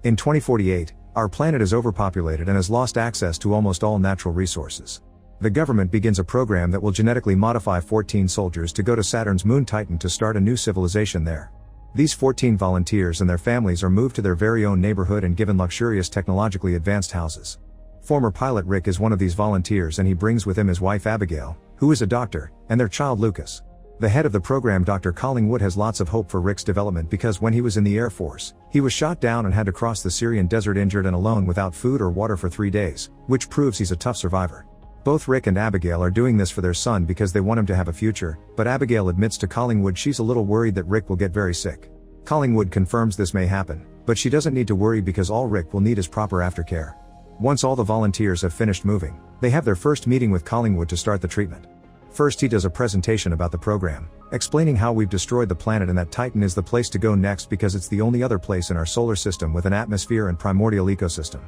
In 2048, our planet is overpopulated and has lost access to almost all natural resources. The government begins a program that will genetically modify 14 soldiers to go to Saturn's moon Titan to start a new civilization there. These 14 volunteers and their families are moved to their very own neighborhood and given luxurious technologically advanced houses. Former pilot Rick is one of these volunteers, and he brings with him his wife Abigail, who is a doctor, and their child Lucas. The head of the program, Dr. Collingwood, has lots of hope for Rick's development because when he was in the Air Force, he was shot down and had to cross the Syrian desert injured and alone without food or water for 3 days, which proves he's a tough survivor. Both Rick and Abigail are doing this for their son because they want him to have a future, but Abigail admits to Collingwood she's a little worried that Rick will get very sick. Collingwood confirms this may happen, but she doesn't need to worry because all Rick will need is proper aftercare. Once all the volunteers have finished moving, they have their first meeting with Collingwood to start the treatment. First, he does a presentation about the program, explaining how we've destroyed the planet and that Titan is the place to go next because it's the only other place in our solar system with an atmosphere and primordial ecosystem.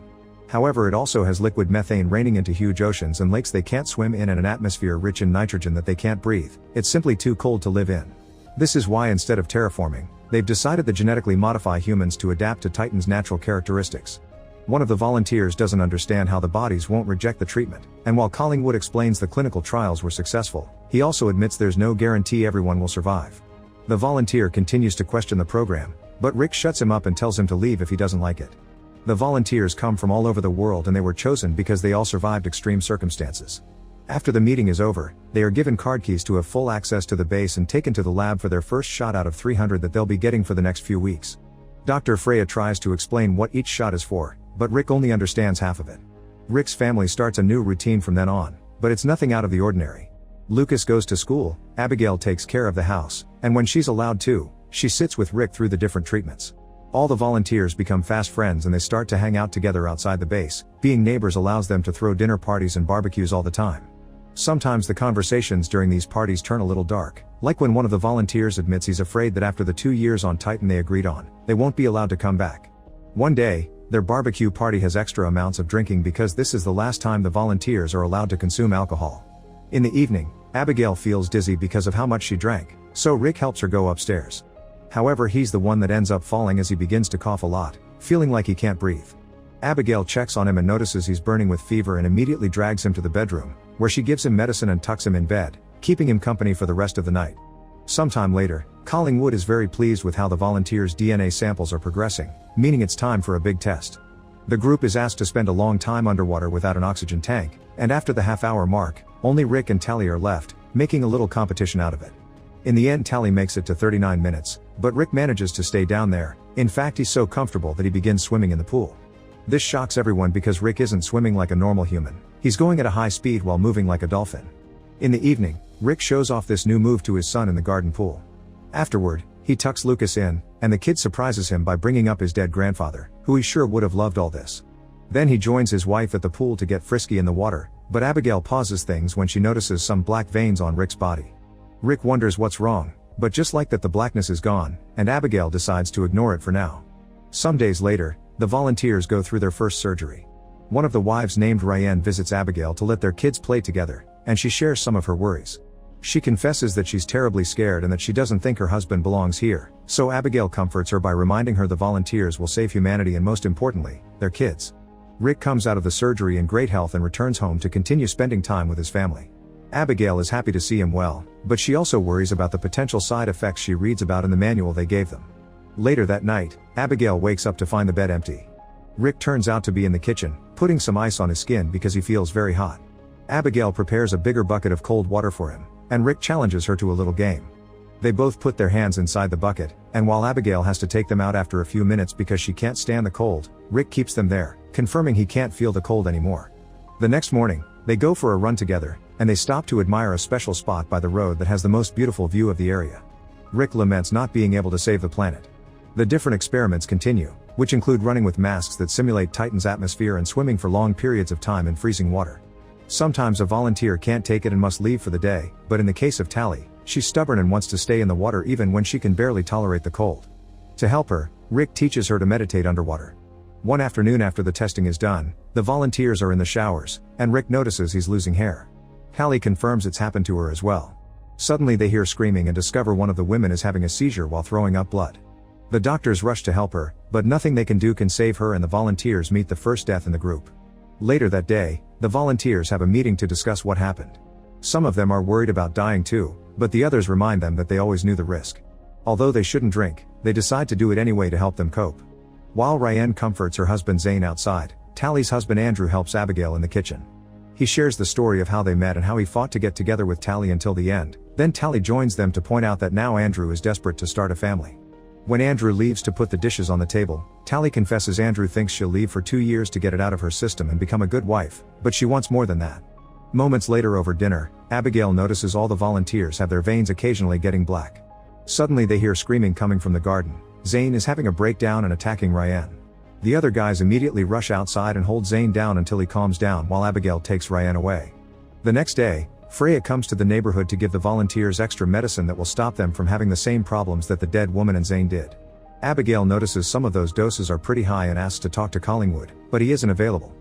However, it also has liquid methane raining into huge oceans and lakes they can't swim in and an atmosphere rich in nitrogen that they can't breathe. It's simply too cold to live in. This is why, instead of terraforming, they've decided to genetically modify humans to adapt to Titan's natural characteristics. One of the volunteers doesn't understand how the bodies won't reject the treatment, and while Collingwood explains the clinical trials were successful, he also admits there's no guarantee everyone will survive. The volunteer continues to question the program, but Rick shuts him up and tells him to leave if he doesn't like it. The volunteers come from all over the world and they were chosen because they all survived extreme circumstances. After the meeting is over, they are given card keys to have full access to the base and taken to the lab for their first shot out of 300 that they'll be getting for the next few weeks. Dr. Freya tries to explain what each shot is for, but Rick only understands half of it. Rick's family starts a new routine from then on, but it's nothing out of the ordinary. Lucas goes to school, Abigail takes care of the house, and when she's allowed to, she sits with Rick through the different treatments. All the volunteers become fast friends and they start to hang out together outside the base. Being neighbors allows them to throw dinner parties and barbecues all the time. Sometimes the conversations during these parties turn a little dark, like when one of the volunteers admits he's afraid that after the 2 years on Titan they agreed on, they won't be allowed to come back. One day, their barbecue party has extra amounts of drinking because this is the last time the volunteers are allowed to consume alcohol. In the evening, Abigail feels dizzy because of how much she drank, so Rick helps her go upstairs. However, he's the one that ends up falling as he begins to cough a lot, feeling like he can't breathe. Abigail checks on him and notices he's burning with fever and immediately drags him to the bedroom, where she gives him medicine and tucks him in bed, keeping him company for the rest of the night. Sometime later, Collingwood is very pleased with how the volunteers' DNA samples are progressing, meaning it's time for a big test. The group is asked to spend a long time underwater without an oxygen tank, and after the half-hour mark, only Rick and Tally are left, making a little competition out of it. In the end, Tally makes it to 39 minutes, but Rick manages to stay down there. In fact, he's so comfortable that he begins swimming in the pool. This shocks everyone because Rick isn't swimming like a normal human. He's going at a high speed while moving like a dolphin. In the evening, Rick shows off this new move to his son in the garden pool. Afterward, he tucks Lucas in, and the kid surprises him by bringing up his dead grandfather, who he sure would have loved all this. Then he joins his wife at the pool to get frisky in the water, but Abigail pauses things when she notices some black veins on Rick's body. Rick wonders what's wrong, but just like that the blackness is gone, and Abigail decides to ignore it for now. Some days later, the volunteers go through their first surgery. One of the wives named Ryan visits Abigail to let their kids play together, and she shares some of her worries. She confesses that she's terribly scared and that she doesn't think her husband belongs here, so Abigail comforts her by reminding her the volunteers will save humanity and most importantly, their kids. Rick comes out of the surgery in great health and returns home to continue spending time with his family. Abigail is happy to see him well, but she also worries about the potential side effects she reads about in the manual they gave them. Later that night, Abigail wakes up to find the bed empty. Rick turns out to be in the kitchen, putting some ice on his skin because he feels very hot. Abigail prepares a bigger bucket of cold water for him, and Rick challenges her to a little game. They both put their hands inside the bucket, and while Abigail has to take them out after a few minutes because she can't stand the cold, Rick keeps them there, confirming he can't feel the cold anymore. The next morning, they go for a run together, and they stop to admire a special spot by the road that has the most beautiful view of the area. Rick laments not being able to save the planet. The different experiments continue, which include running with masks that simulate Titan's atmosphere and swimming for long periods of time in freezing water. Sometimes a volunteer can't take it and must leave for the day, but in the case of Tally, she's stubborn and wants to stay in the water even when she can barely tolerate the cold. To help her, Rick teaches her to meditate underwater. One afternoon after the testing is done, the volunteers are in the showers, and Rick notices he's losing hair. Tally confirms it's happened to her as well. Suddenly they hear screaming and discover one of the women is having a seizure while throwing up blood. The doctors rush to help her, but nothing they can do can save her, and the volunteers meet the first death in the group. Later that day, the volunteers have a meeting to discuss what happened. Some of them are worried about dying too, but the others remind them that they always knew the risk. Although they shouldn't drink, they decide to do it anyway to help them cope. While Ryan comforts her husband Zane outside, Tally's husband Andrew helps Abigail in the kitchen. He shares the story of how they met and how he fought to get together with Tally until the end. Then Tally joins them to point out that now Andrew is desperate to start a family. When Andrew leaves to put the dishes on the table, Tally confesses Andrew thinks she'll leave for 2 years to get it out of her system and become a good wife, but she wants more than that. Moments later over dinner, Abigail notices all the volunteers have their veins occasionally getting black. Suddenly they hear screaming coming from the garden. Zane is having a breakdown and attacking Ryan. The other guys immediately rush outside and hold Zane down until he calms down while Abigail takes Ryan away. The next day, Freya comes to the neighborhood to give the volunteers extra medicine that will stop them from having the same problems that the dead woman and Zane did. Abigail notices some of those doses are pretty high and asks to talk to Collingwood, but he isn't available.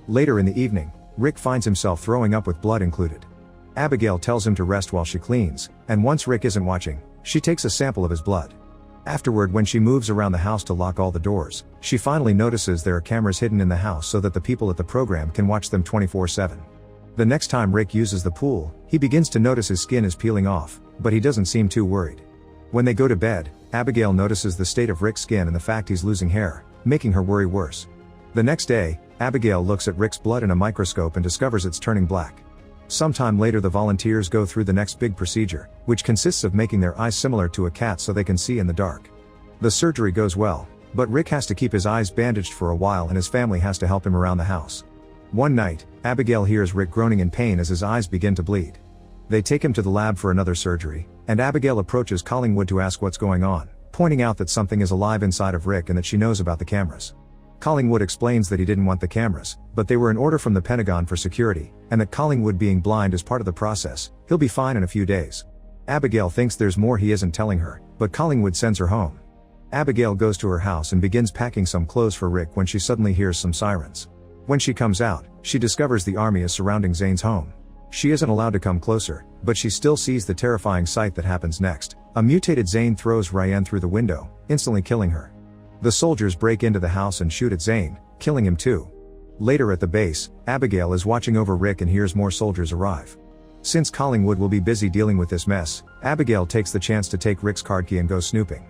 Later in the evening, Rick finds himself throwing up with blood included. Abigail tells him to rest while she cleans, and once Rick isn't watching, she takes a sample of his blood. Afterward, when she moves around the house to lock all the doors, she finally notices there are cameras hidden in the house so that the people at the program can watch them 24/7. The next time Rick uses the pool, he begins to notice his skin is peeling off, but he doesn't seem too worried. When they go to bed, Abigail notices the state of Rick's skin and the fact he's losing hair, making her worry worse. The next day, Abigail looks at Rick's blood in a microscope and discovers it's turning black. Sometime later the volunteers go through the next big procedure, which consists of making their eyes similar to a cat so they can see in the dark. The surgery goes well, but Rick has to keep his eyes bandaged for a while and his family has to help him around the house. One night, Abigail hears Rick groaning in pain as his eyes begin to bleed. They take him to the lab for another surgery, and Abigail approaches Collingwood to ask what's going on, pointing out that something is alive inside of Rick and that she knows about the cameras. Collingwood explains that he didn't want the cameras, but they were an order from the Pentagon for security, and that Collingwood being blind is part of the process. He'll be fine in a few days. Abigail thinks there's more he isn't telling her, but Collingwood sends her home. Abigail goes to her house and begins packing some clothes for Rick when she suddenly hears some sirens. When she comes out, she discovers the army is surrounding Zane's home. She isn't allowed to come closer, but she still sees the terrifying sight that happens next. A mutated Zane throws Ryan through the window, instantly killing her. The soldiers break into the house and shoot at Zane, killing him too. Later at the base, Abigail is watching over Rick and hears more soldiers arrive. Since Collingwood will be busy dealing with this mess, Abigail takes the chance to take Rick's card key and go snooping.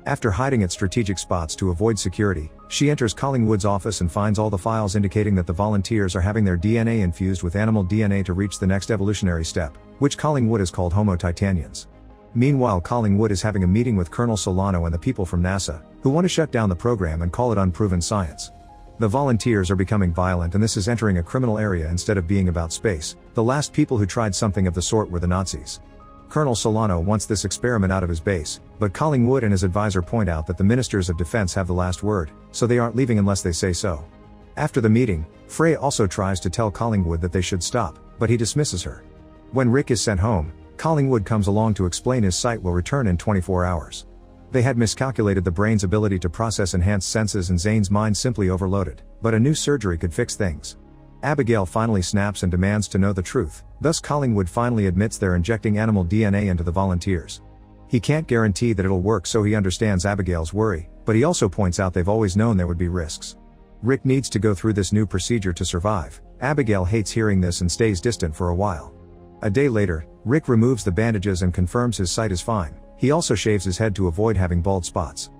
After hiding at strategic spots to avoid security, she enters Collingwood's office and finds all the files indicating that the volunteers are having their DNA infused with animal DNA to reach the next evolutionary step, which Collingwood has called Homo titanians. Meanwhile, Collingwood is having a meeting with Colonel Solano and the people from NASA, who want to shut down the program and call it unproven science. The volunteers are becoming violent and this is entering a criminal area instead of being about space. The last people who tried something of the sort were the Nazis. Colonel Solano wants this experiment out of his base, but Collingwood and his advisor point out that the ministers of defense have the last word, so they aren't leaving unless they say so. After the meeting, Freya also tries to tell Collingwood that they should stop, but he dismisses her. When Rick is sent home, Collingwood comes along to explain his sight will return in 24 hours. They had miscalculated the brain's ability to process enhanced senses and Zane's mind simply overloaded, but a new surgery could fix things. Abigail finally snaps and demands to know the truth, thus Collingwood finally admits they're injecting animal DNA into the volunteers. He can't guarantee that it'll work, so he understands Abigail's worry, but he also points out they've always known there would be risks. Rick needs to go through this new procedure to survive. Abigail hates hearing this and stays distant for a while. A day later, Rick removes the bandages and confirms his sight is fine. He also shaves his head to avoid having bald spots.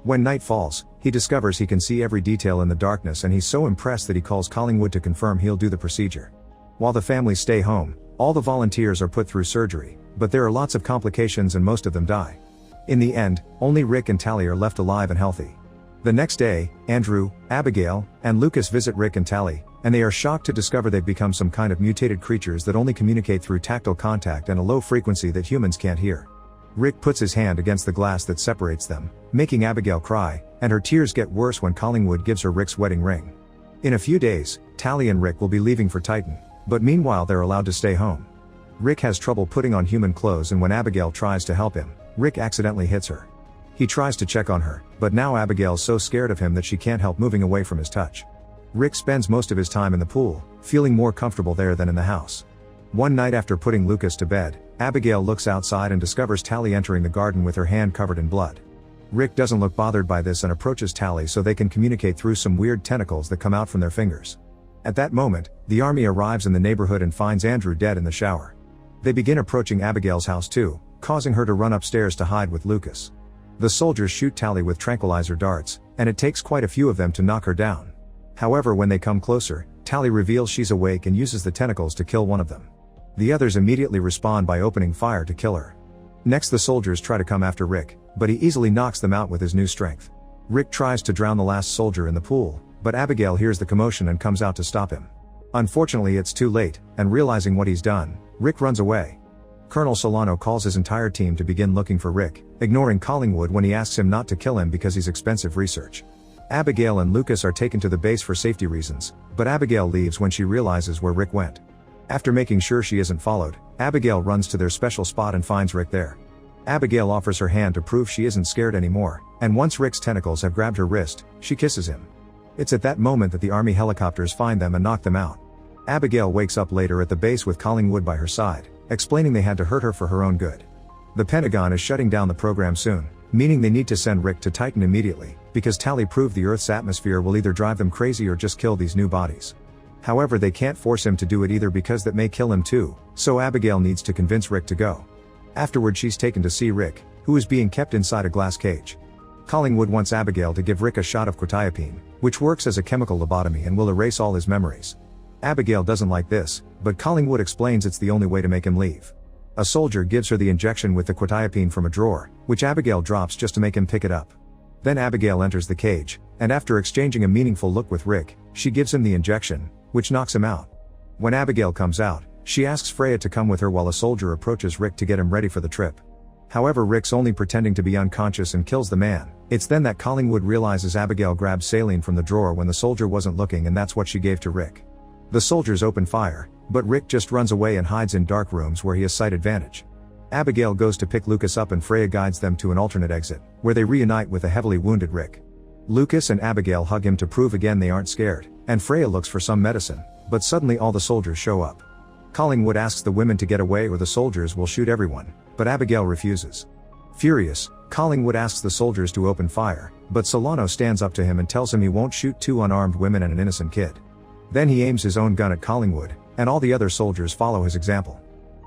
When night falls, he discovers he can see every detail in the darkness and he's so impressed that he calls Collingwood to confirm he'll do the procedure. While the family stay home, all the volunteers are put through surgery, but there are lots of complications and most of them die. In the end, only Rick and Tally are left alive and healthy. The next day, Andrew, Abigail, and Lucas visit Rick and Tally, and they are shocked to discover they've become some kind of mutated creatures that only communicate through tactile contact and a low frequency that humans can't hear. Rick puts his hand against the glass that separates them, making Abigail cry, and her tears get worse when Collingwood gives her Rick's wedding ring. In a few days, Tally and Rick will be leaving for Titan, but meanwhile they're allowed to stay home. Rick has trouble putting on human clothes and when Abigail tries to help him, Rick accidentally hits her. He tries to check on her, but now Abigail's so scared of him that she can't help moving away from his touch. Rick spends most of his time in the pool, feeling more comfortable there than in the house. One night after putting Lucas to bed, Abigail looks outside and discovers Tally entering the garden with her hand covered in blood. Rick doesn't look bothered by this and approaches Tally so they can communicate through some weird tentacles that come out from their fingers. At that moment, the army arrives in the neighborhood and finds Andrew dead in the shower. They begin approaching Abigail's house too, causing her to run upstairs to hide with Lucas. The soldiers shoot Tally with tranquilizer darts, and it takes quite a few of them to knock her down. However, when they come closer, Tally reveals she's awake and uses the tentacles to kill one of them. The others immediately respond by opening fire to kill her. Next, the soldiers try to come after Rick, but he easily knocks them out with his new strength. Rick tries to drown the last soldier in the pool, but Abigail hears the commotion and comes out to stop him. Unfortunately, it's too late, and realizing what he's done, Rick runs away. Colonel Solano calls his entire team to begin looking for Rick, ignoring Collingwood when he asks him not to kill him because he's expensive research. Abigail and Lucas are taken to the base for safety reasons, but Abigail leaves when she realizes where Rick went. After making sure she isn't followed, Abigail runs to their special spot and finds Rick there. Abigail offers her hand to prove she isn't scared anymore, and once Rick's tentacles have grabbed her wrist, she kisses him. It's at that moment that the army helicopters find them and knock them out. Abigail wakes up later at the base with Collingwood by her side, explaining they had to hurt her for her own good. The Pentagon is shutting down the program soon, meaning they need to send Rick to Titan immediately, because Tally proved the Earth's atmosphere will either drive them crazy or just kill these new bodies. However, they can't force him to do it either because that may kill him too, so Abigail needs to convince Rick to go. Afterward, she's taken to see Rick, who is being kept inside a glass cage. Collingwood wants Abigail to give Rick a shot of quetiapine, which works as a chemical lobotomy and will erase all his memories. Abigail doesn't like this, but Collingwood explains it's the only way to make him leave. A soldier gives her the injection with the quetiapine from a drawer, which Abigail drops just to make him pick it up. Then Abigail enters the cage, and after exchanging a meaningful look with Rick, she gives him the injection, which knocks him out. When Abigail comes out, she asks Freya to come with her while a soldier approaches Rick to get him ready for the trip. However, Rick's only pretending to be unconscious and kills the man. It's then that Collingwood realizes Abigail grabbed saline from the drawer when the soldier wasn't looking, and that's what she gave to Rick. The soldiers open fire, but Rick just runs away and hides in dark rooms where he has sight advantage. Abigail goes to pick Lucas up and Freya guides them to an alternate exit, where they reunite with a heavily wounded Rick. Lucas and Abigail hug him to prove again they aren't scared, and Freya looks for some medicine, but suddenly all the soldiers show up. Collingwood asks the women to get away or the soldiers will shoot everyone, but Abigail refuses. Furious, Collingwood asks the soldiers to open fire, but Solano stands up to him and tells him he won't shoot two unarmed women and an innocent kid. Then he aims his own gun at Collingwood, and all the other soldiers follow his example.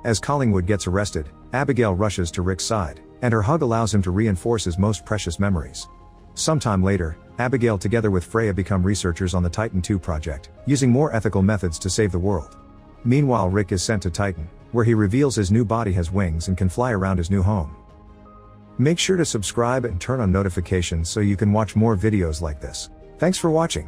As Collingwood gets arrested, Abigail rushes to Rick's side, and her hug allows him to reinforce his most precious memories. Sometime later, Abigail together with Freya become researchers on the Titan II project, using more ethical methods to save the world. Meanwhile, Rick is sent to Titan, where he reveals his new body has wings and can fly around his new home. Make sure to subscribe and turn on notifications so you can watch more videos like this. Thanks for watching.